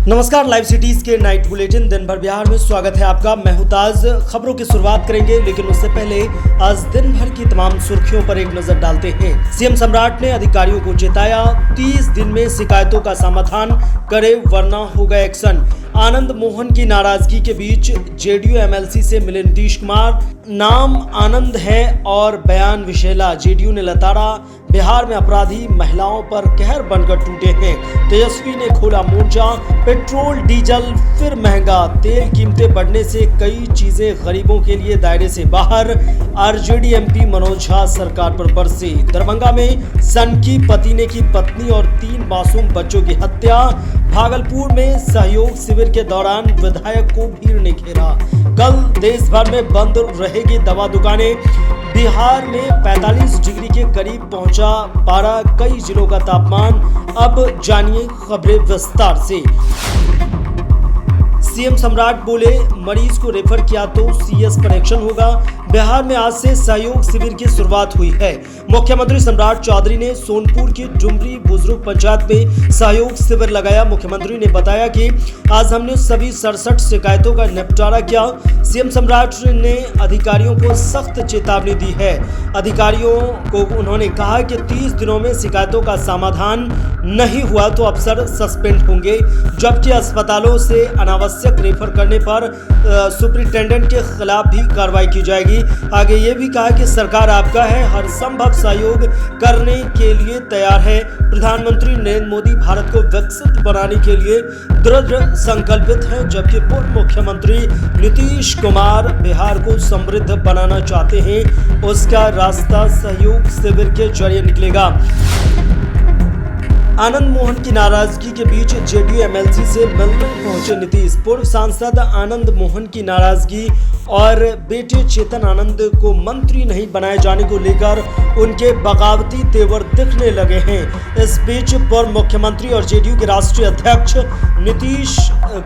नमस्कार, live cities के night bulletin दिन भर बिहार में स्वागत है आपका। मैं हूं ताज। खबरों की शुरुआत करेंगे, लेकिन उससे पहले आज दिन भर की तमाम सुर्खियों पर एक नजर डालते हैं। सीएम सम्राट ने अधिकारियों को चेताया, 30 दिन में शिकायतों का समाधान करे वरना होगा एक्शन। आनंद मोहन की नाराजगी के बीच जेडीयू एमएलसी से मिले नीतीश कुमार। नाम आनंद है और बयान विशेला। जेडीयू ने लताड़ा, बिहार में अपराधी महिलाओं पर कहर बनकर टूटे हैं। तेजस्वी ने खोला मोर्चा। पेट्रोल डीजल फिर महंगा, तेल कीमतें बढ़ने से कई चीजें गरीबों के लिए दायरे से बाहर। आरजेडी एमपी मनोज झा सरकार पर बरसे। दरभंगा में सनकी पति ने की पत्नी और 3 मासूम बच्चों की हत्या। भागलपुर में सहयोग शिविर के दौरान विधायक को भीड़ ने घेरा। कल देश भर में बंद रहेगी दवा दुकानें। बिहार में 45 डिग्री के करीब पहुंचा पारा, कई जिलों का तापमान। अब जानिए खबरें विस्तार से। सीएम सम्राट बोले, मरीज को रेफर किया तो सीएस पर एक्शन होगा। बिहार में आज से सहयोग शिविर की शुरुआत हुई है। मुख्यमंत्री सम्राट चौधरी ने सोनपुर की डुमरी बुजुर्ग पंचायत में सहयोग शिविर लगाया। मुख्यमंत्री ने बताया कि आज हमने सभी 67 शिकायतों का निपटारा किया। सीएम सम्राट ने अधिकारियों को सख्त चेतावनी दी है। अधिकारियों को उन्होंने कहा कि 30 दिनों में शिकायतों का समाधान नहीं हुआ तो अफसर सस्पेंड होंगे, जबकि अस्पतालों से अनावश्यक रेफर करने पर सुपरिटेंडेंट के खिलाफ भी कार्रवाई की जाएगी। आगे ये भी कहा कि सरकार आपका है, हर संभव सहयोग करने के लिए तैयार है। प्रधानमंत्री नरेंद्र मोदी भारत को विकसित बनाने के लिए दृढ़ संकल्पित हैं, जबकि पूर्व मुख्यमंत्री नीतीश कुमार बिहार को समृद्ध बनाना चाहते हैं। उसका रास्ता सहयोग शिविर के जरिए निकलेगा। आनंद मोहन की नाराजगी के बीच जेडीयू एमएलसी से मिलने पहुंचे नीतीश। पूर्व सांसद आनंद मोहन की नाराजगी और बेटे चेतन आनंद को मंत्री नहीं बनाए जाने को लेकर उनके बगावती तेवर दिखने लगे हैं। इस बीच पूर्व मुख्यमंत्री और जेडीयू के राष्ट्रीय अध्यक्ष नीतीश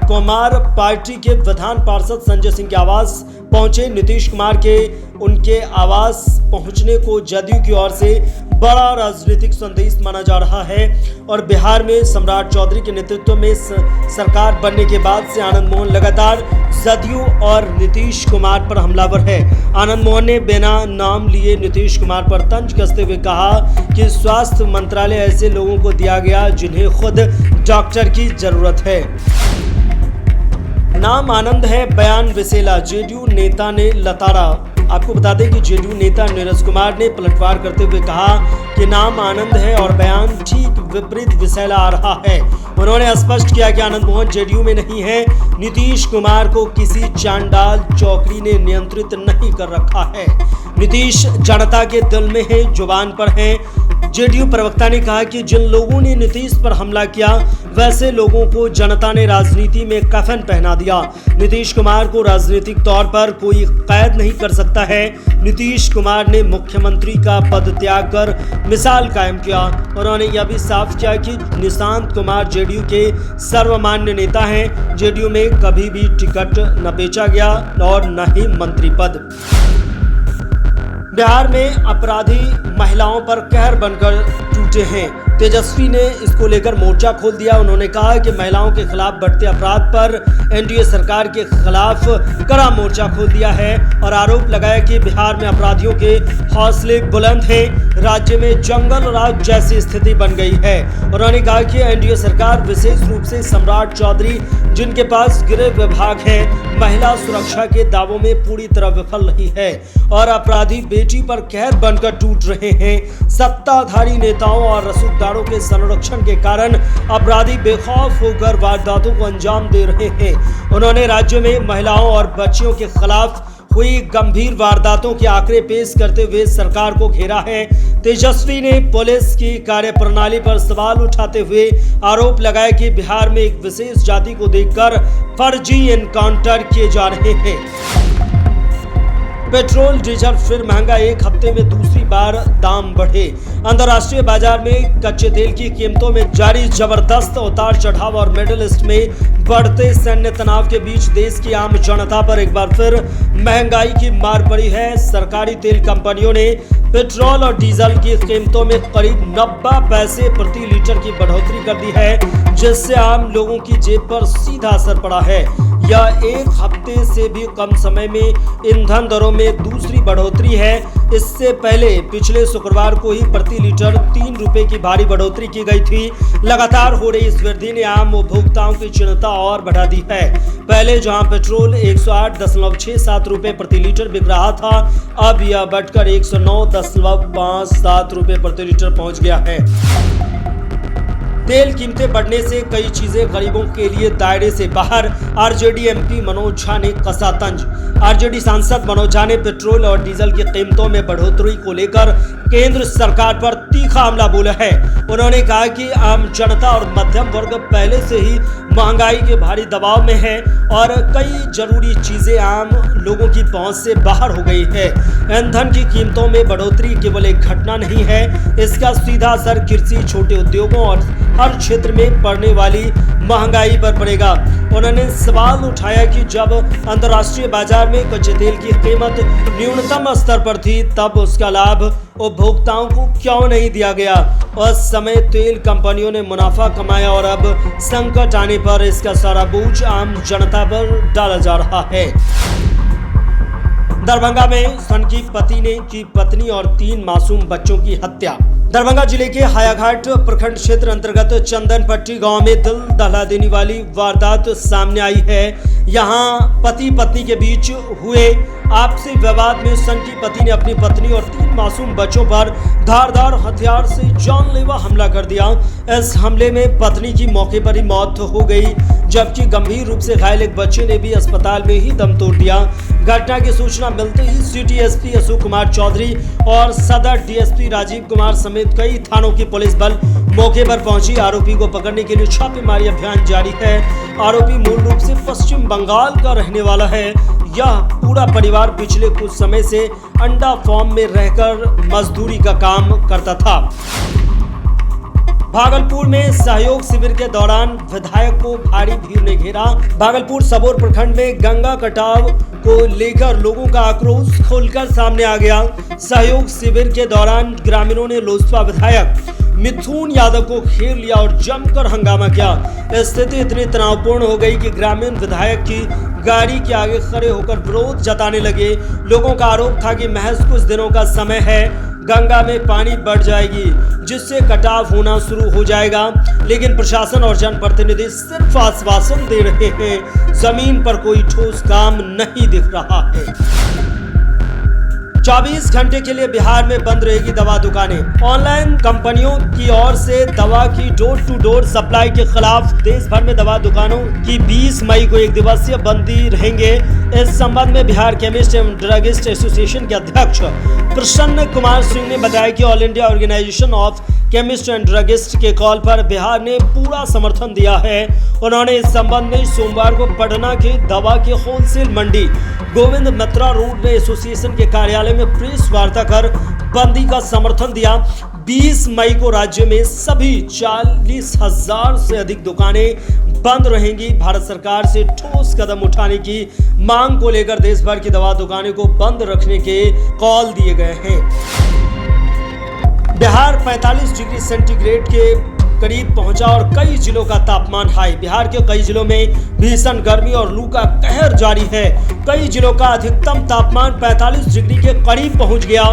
कुमार पार्टी के विधान पार्षद संजय सिंह के आवास पहुंचे। नीतीश कुमार के उनके आवास पहुंचने को जदयू की ओर से बड़ा राजनीतिक संदेश माना जा रहा है और बिहार में सम्राट चौधरी के नेतृत्व में सरकार बनने के बाद से आनंद मोहन लगातार जदयू और नीतीश कुमार पर हमलावर है। आनंद मोहन ने बिना नाम लिए नीतीश कुमार पर तंज कसते हुए कहा कि स्वास्थ्य मंत्रालय ऐसे लोगों को दिया गया जिन्हें खुद डॉक्टर की जरूरत है। नाम आनंद है, बयान विशेला। जेडीयू नेता ने लताड़ा। आपको बता दें कि जेडीयू नेता नीरज कुमार ने पलटवार करते हुए कहा कि नाम आनंद है और बयान ठीक विपरीत विशेला आ रहा है। उन्होंने स्पष्ट किया कि आनंद मोहन जेडीयू में नहीं है। नीतीश कुमार को किसी चांडाल चौकड़ी ने नियंत्रित नहीं कर रखा है। नीतीश जनता के दिल में है, जुबान पर है। जेडीयू प्रवक्ता ने कहा कि जिन लोगों ने नीतीश पर हमला किया, वैसे लोगों को जनता ने राजनीति में कफन पहना दिया। नीतीश कुमार को राजनीतिक तौर पर कोई कैद नहीं कर सकता है। नीतीश कुमार ने मुख्यमंत्री का पद त्याग कर मिसाल कायम किया। उन्होंने यह भी साफ किया कि निशांत कुमार जेडीयू के सर्वमान्य नेता हैं। जेडीयू में कभी भी टिकट न बेचा गया और न ही मंत्री पद। बिहार में अपराधी महिलाओं पर कहर बनकर टूटे हैं। तेजस्वी ने इसको लेकर मोर्चा खोल दिया। उन्होंने कहा कि महिलाओं के खिलाफ बढ़ते अपराध पर एनडीए सरकार के खिलाफ कड़ा मोर्चा खोल दिया है और आरोप लगाया कि बिहार में अपराधियों के हौसले बुलंद हैं। राज्य में जंगल राज जैसी स्थिति बन गई है। उन्होंने कहा कि एनडीए सरकार विशेष रूप से सम्राट चौधरी, जिनके पास गृह विभाग है, महिला सुरक्षा के दावों में पूरी तरह विफल रही है और अपराधी बेटी पर कहर बनकर टूट रहे हैं। सत्ताधारी नेताओं और रसूखदारों के संरक्षण के कारण अपराधी बेखौफ होकर वारदातों को अंजाम दे रहे हैं। उन्होंने राज्य में महिलाओं और बच्चियों के खिलाफ हुई गंभीर वारदातों के आंकड़े पेश करते हुए सरकार को घेरा है। तेजस्वी ने पुलिस की कार्यप्रणाली पर सवाल उठाते हुए आरोप लगाया कि बिहार में एक विशेष जाति को देखकर फर्जी एनकाउंटर किए जा रहे हैं। पेट्रोल डीजल फिर महंगा, एक हफ्ते में दूसरी बार दाम बढ़े। अंतर्राष्ट्रीय बाजार में कच्चे तेल की कीमतों में जारी जबरदस्त उतार चढ़ाव और मिडिल ईस्ट में बढ़ते सैन्य तनाव के बीच देश की आम जनता पर एक बार फिर महंगाई की मार पड़ी है। सरकारी तेल कंपनियों ने पेट्रोल और डीजल की कीमतों में करीब 90 पैसे प्रति लीटर की बढ़ोतरी कर दी है, जिससे आम लोगों की जेब पर सीधा असर पड़ा है। यह एक हफ्ते से भी कम समय में ईंधन दरों में दूसरी बढ़ोतरी है। इससे पहले पिछले शुक्रवार को ही प्रति लीटर 3 रुपए की भारी बढ़ोतरी की गई थी। लगातार हो रही इस वृद्धि ने आम उपभोक्ताओं की चिंता और बढ़ा दी है। पहले जहां पेट्रोल 108.67 रुपए प्रति लीटर बिक रहा था, अब यह बढ़कर 109.57 रुपए प्रति लीटर पहुंच गया है। तेल कीमतें बढ़ने से कई चीजें गरीबों के लिए दायरे से बाहर। आरजेडी एमपी मनोज झा ने कसा तंज। आरजेडी सांसद मनोज झा ने पेट्रोल और डीजल की कीमतों में बढ़ोतरी को लेकर केंद्र सरकार पर तीखा हमला बोला है। उन्होंने कहा कि आम जनता और मध्यम वर्ग पहले से ही महंगाई के भारी दबाव में है और कई जरूरी चीजें आम लोगों की पहुंच से बाहर हो गई है। ईंधन की कीमतों में बढ़ोतरी केवल एक घटना नहीं है, इसका सीधा असर कृषि, छोटे उद्योगों और हर क्षेत्र में पड़ने वाली महंगाई पर पड़ेगा। उन्होंने सवाल उठाया कि जब अंतर्राष्ट्रीय बाजार में कच्चे तेल की कीमत न्यूनतम स्तर पर थी, तब उसका लाभ उपभोक्ताओं को क्यों नहीं दिया गया। उस समय तेल कंपनियों ने मुनाफा कमाया और अब संकट आने पर इसका सारा बोझ आम जनता पर डाला जा रहा है। दरभंगा में सन की पति ने की पत्नी और 3 मासूम बच्चों की हत्या। दरभंगा जिले के हायाघाट प्रखंड क्षेत्र अंतर्गत चंदनपट्टी गांव में दिल दहला देने वाली वारदात सामने आई है। यहां पति पत्नी के बीच हुए आपसी विवाद में सन की पति ने अपनी पत्नी और 3 मासूम बच्चों पर धारदार हथियार से जानलेवा हमला कर दिया। इस हमले में पत्नी की मौके पर ही मौत हो गई, जबकि गंभीर रूप से घायल एक बच्चे ने भी अस्पताल में ही दम तोड़ दिया। घटना की सूचना मिलते ही सिटी एसपी अशोक कुमार चौधरी और सदर डीएसपी राजीव कुमार समेत कई थानों की पुलिस बल मौके पर पहुंची। आरोपी को पकड़ने के लिए छापेमारी अभियान जारी है। आरोपी मूल रूप से पश्चिम बंगाल का रहने वाला है। यह पूरा परिवार पिछले कुछ समय से अंडा फार्म में रहकर मजदूरी का काम करता था। भागलपुर में सहयोग शिविर के दौरान विधायक को भारी भीड़ ने घेरा। भागलपुर सबौर प्रखंड में गंगा कटाव को लेकर लोगों का आक्रोश खुलकर सामने आ गया। सहयोग शिविर के दौरान ग्रामीणों ने लोजपा विधायक मिथुन यादव को घेर लिया और जमकर हंगामा किया। स्थिति इतनी तनावपूर्ण हो गई कि ग्रामीण विधायक की गाड़ी के आगे खड़े होकर विरोध जताने लगे। लोगों का आरोप था कि महज कुछ दिनों का समय है, गंगा में पानी बढ़ जाएगी, जिससे कटाव होना शुरू हो जाएगा। लेकिन प्रशासन और जनप्रतिनिधि सिर्फ आश्वासन दे रहे हैं, जमीन पर कोई ठोस काम नहीं दिख रहा है। 24 घंटे के लिए बिहार में बंद रहेगी दवा दुकानें। ऑनलाइन कंपनियों की ओर से दवा की डोर टू डोर सप्लाई के खिलाफ देश भर में दवा दुकानों की 20 मई को 1 दिवसीय बंदी रहेंगे। इस संबंध में बिहार केमिस्ट एवं ड्रगिस्ट एसोसिएशन के अध्यक्ष प्रसन्न कुमार सिंह ने बताया कि all India organisation of chemist and druggist के कॉल पर बिहार ने पूरा समर्थन दिया है। उन्होंने इस संबंध में सोमवार को पटना के दवा के होलसेल मंडी गोविंद मित्रा रोड में एसोसिएशन के कार्यालय में प्रेस वार्ता कर बंदी का समर्थन दिया। 20 मई को राज्य में सभी 40,000 से अधिक दुकानें बंद रहेंगी। भारत सरकार से ठोस कदम उठाने की मांग को लेकर देश भर की दवा दुकानें को बंद रखने के कॉल दिए गए हैं। बिहार 45 डिग्री सेंटीग्रेड के करीब पहुंचा और कई जिलों का तापमान हाई। बिहार के कई जिलों में भीषण गर्मी और लू का कहर जारी है। कई जिलों का अधिकतम तापमान 45 डिग्री के करीब पहुंच गया।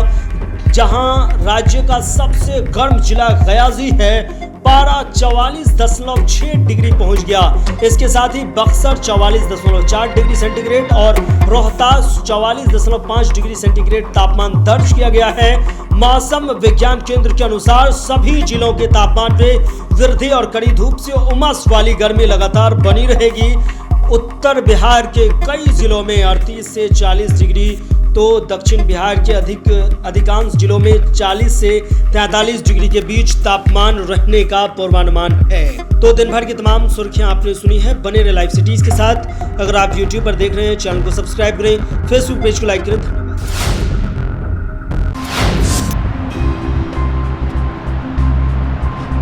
जहां राज्य का सबसे गर्म जिला गयाजी है, पारा 44.6 डिग्री पहुंच गया। इसके साथ ही बक्सर 44.4 डिग्री सेंटीग्रेड और रोहतास 44.5 डिग्री सेंटीग्रेड तापमान दर्ज किया गया है। मौसम विज्ञान केंद्र के अनुसार सभी जिलों के तापमान में वृद्धि और कड़ी धूप से उमस वाली गर्मी लगातार बनी रहेगी। उत्तर बिहार के कई जिलों में 38 से 40 डिग्री तो दक्षिण बिहार के अधिकांश जिलों में 40 से 43 डिग्री के बीच तापमान रहने का पूर्वानुमान है। तो दिन भर की तमाम सुर्खियां आपने सुनी है। बने रहे लाइव सिटीज के साथ। अगर आप YouTube पर देख रहे हैं, चैनल को सब्सक्राइब करें, फेसबुक पेज को लाइक करें। धन्यवाद।